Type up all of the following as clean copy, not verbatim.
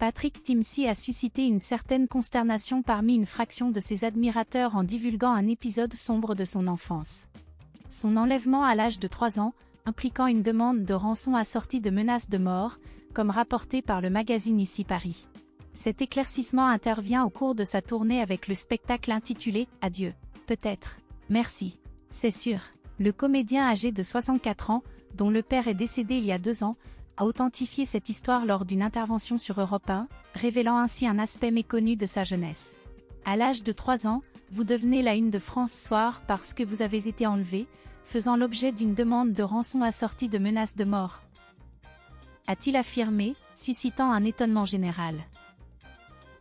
Patrick Timsit a suscité une certaine consternation parmi une fraction de ses admirateurs en divulguant un épisode sombre de son enfance. Son enlèvement à l'âge de 3 ans, impliquant une demande de rançon assortie de menaces de mort, comme rapporté par le magazine Ici Paris. Cet éclaircissement intervient au cours de sa tournée avec le spectacle intitulé « Adieu, peut-être, merci, c'est sûr ». Le comédien âgé de 64 ans, dont le père est décédé il y a 2 ans, a authentifié cette histoire lors d'une intervention sur Europe 1, révélant ainsi un aspect méconnu de sa jeunesse. À l'âge de 3 ans, vous devenez la une de France Soir parce que vous avez été enlevé, faisant l'objet d'une demande de rançon assortie de menaces de mort, a-t-il affirmé, suscitant un étonnement général.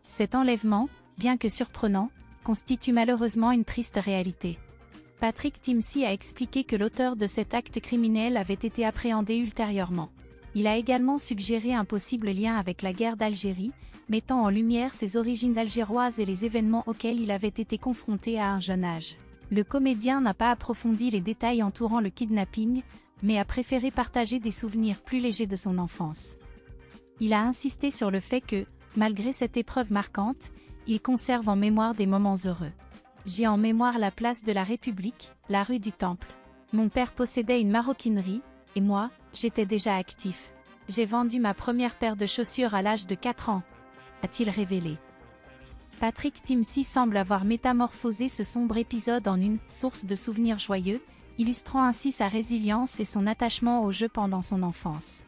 Cet enlèvement, bien que surprenant, constitue malheureusement une triste réalité. Patrick Timsit a expliqué que l'auteur de cet acte criminel avait été appréhendé ultérieurement. Il a également suggéré un possible lien avec la guerre d'Algérie, mettant en lumière ses origines algéroises et les événements auxquels il avait été confronté à un jeune âge. Le comédien n'a pas approfondi les détails entourant le kidnapping, mais a préféré partager des souvenirs plus légers de son enfance. Il a insisté sur le fait que, malgré cette épreuve marquante, il conserve en mémoire des moments heureux. J'ai en mémoire la place de la République, la rue du Temple. Mon père possédait une maroquinerie, et moi, j'étais déjà actif. J'ai vendu ma première paire de chaussures à l'âge de 4 ans, a-t-il révélé. Patrick Timsit semble avoir métamorphosé ce sombre épisode en une source de souvenirs joyeux, illustrant ainsi sa résilience et son attachement au jeu pendant son enfance.